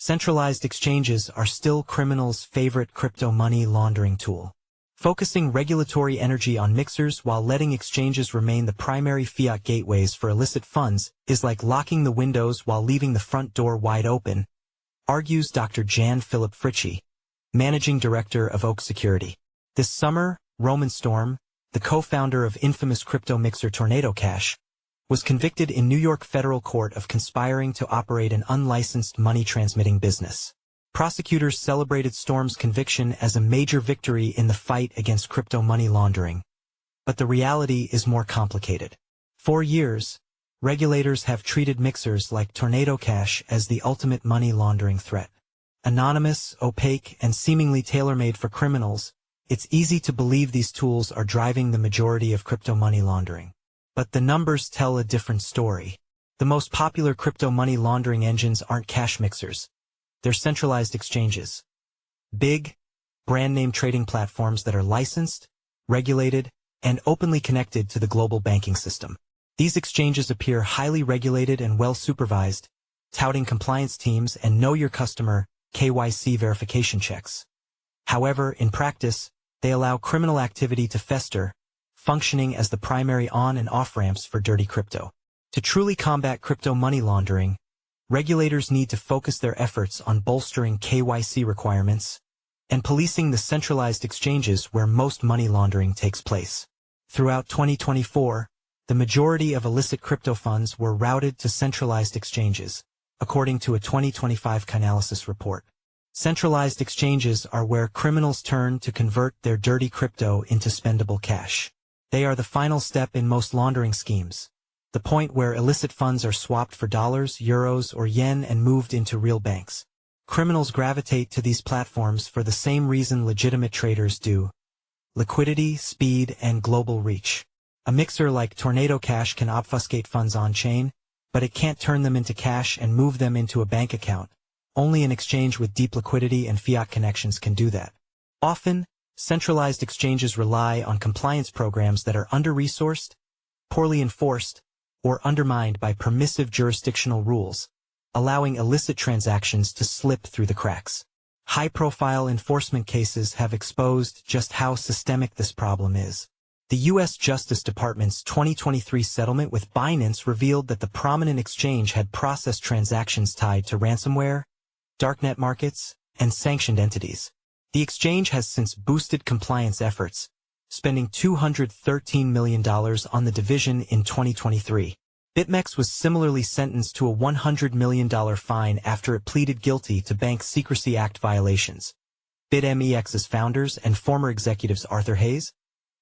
Centralized exchanges are still criminals' favorite crypto money laundering tool. Focusing regulatory energy on mixers while letting exchanges remain the primary fiat gateways for illicit funds is like locking the windows while leaving the front door wide open, argues Dr. Philipp Fritsche, managing director of Oak Security. This summer, Roman Storm, the co-founder of infamous crypto mixer Tornado Cash, was convicted in New York federal court of conspiring to operate an unlicensed money-transmitting business. Prosecutors celebrated Storm's conviction as a major victory in the fight against crypto money laundering. But the reality is more complicated. For years, regulators have treated mixers like Tornado Cash as the ultimate money laundering threat. Anonymous, opaque, and seemingly tailor-made for criminals, it's easy to believe these tools are driving the majority of crypto money laundering. But the numbers tell a different story. The most popular crypto money laundering engines aren't cash mixers. They're centralized exchanges. Big, brand-name trading platforms that are licensed, regulated, and openly connected to the global banking system. These exchanges appear highly regulated and well-supervised, touting compliance teams and know-your-customer (KYC) verification checks. However, in practice, they allow criminal activity to fester, functioning as the primary on- and off-ramps for dirty crypto. To truly combat crypto money laundering, regulators need to focus their efforts on bolstering KYC requirements and policing the centralized exchanges where most money laundering takes place. Throughout 2024, the majority of illicit crypto funds were routed to centralized exchanges, according to a 2025 Chainalysis report. Centralized exchanges are where criminals turn to convert their dirty crypto into spendable cash. They are the final step in most laundering schemes, the point where illicit funds are swapped for dollars, euros, or yen and moved into real banks. Criminals gravitate to these platforms for the same reason legitimate traders do: liquidity, speed, and global reach. A mixer like Tornado Cash can obfuscate funds on-chain, but it can't turn them into cash and move them into a bank account. Only an exchange with deep liquidity and fiat connections can do that. Often, centralized exchanges rely on compliance programs that are under-resourced, poorly enforced, or undermined by permissive jurisdictional rules, allowing illicit transactions to slip through the cracks. High-profile enforcement cases have exposed just how systemic this problem is. The U.S. Justice Department's 2023 settlement with Binance revealed that the prominent exchange had processed transactions tied to ransomware, darknet markets, and sanctioned entities. The exchange has since boosted compliance efforts, spending $213 million on the division in 2023. BitMEX was similarly sentenced to a $100 million fine after it pleaded guilty to Bank Secrecy Act violations. BitMEX's founders and former executives Arthur Hayes,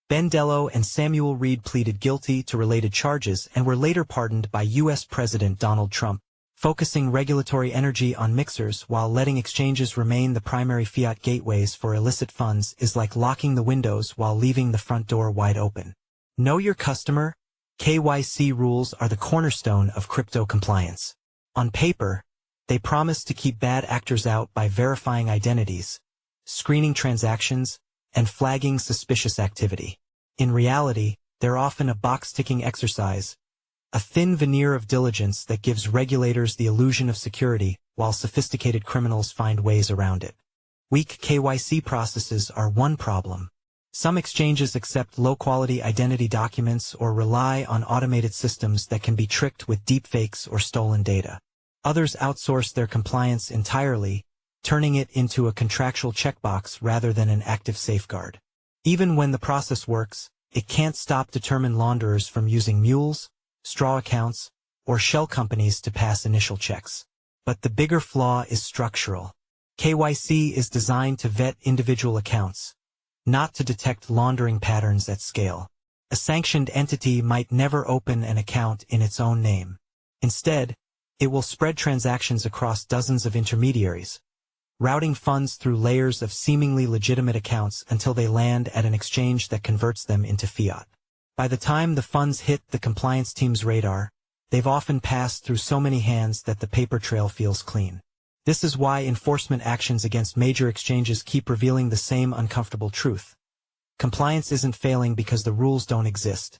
Ben Dello, and Samuel Reed pleaded guilty to related charges and were later pardoned by U.S. President Donald Trump. Focusing regulatory energy on mixers while letting exchanges remain the primary fiat gateways for illicit funds is like locking the windows while leaving the front door wide open. Know your customer, KYC rules are the cornerstone of crypto compliance. On paper, they promise to keep bad actors out by verifying identities, screening transactions, and flagging suspicious activity. In reality, they're often a box-ticking exercise, a thin veneer of diligence that gives regulators the illusion of security while sophisticated criminals find ways around it. Weak KYC processes are one problem. Some exchanges accept low-quality identity documents or rely on automated systems that can be tricked with deepfakes or stolen data. Others outsource their compliance entirely, turning it into a contractual checkbox rather than an active safeguard. Even when the process works, it can't stop determined launderers from using mules, straw accounts, or shell companies to pass initial checks. But the bigger flaw is structural. KYC is designed to vet individual accounts, not to detect laundering patterns at scale. A sanctioned entity might never open an account in its own name. Instead, it will spread transactions across dozens of intermediaries, routing funds through layers of seemingly legitimate accounts until they land at an exchange that converts them into fiat. By the time the funds hit the compliance team's radar, they've often passed through so many hands that the paper trail feels clean. This is why enforcement actions against major exchanges keep revealing the same uncomfortable truth. Compliance isn't failing because the rules don't exist.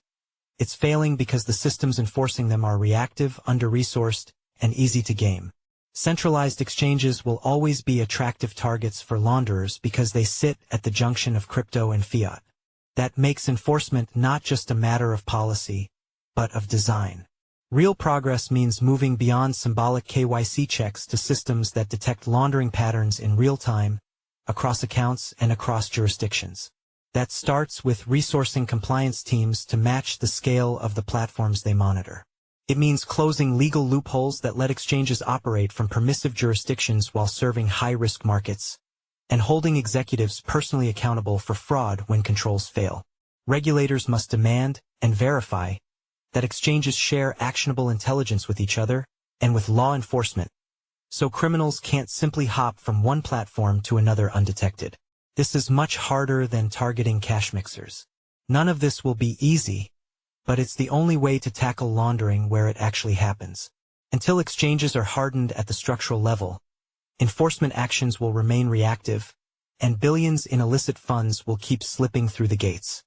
It's failing because the systems enforcing them are reactive, under-resourced, and easy to game. Centralized exchanges will always be attractive targets for launderers because they sit at the junction of crypto and fiat. That makes enforcement not just a matter of policy, but of design. Real progress means moving beyond symbolic KYC checks to systems that detect laundering patterns in real time, across accounts and across jurisdictions. That starts with resourcing compliance teams to match the scale of the platforms they monitor. It means closing legal loopholes that let exchanges operate from permissive jurisdictions while serving high-risk markets, and holding executives personally accountable for fraud when controls fail. Regulators must demand and verify that exchanges share actionable intelligence with each other and with law enforcement, so criminals can't simply hop from one platform to another undetected. This is much harder than targeting cash mixers. None of this will be easy, but it's the only way to tackle laundering where it actually happens. Until exchanges are hardened at the structural level, enforcement actions will remain reactive, and billions in illicit funds will keep slipping through the gates.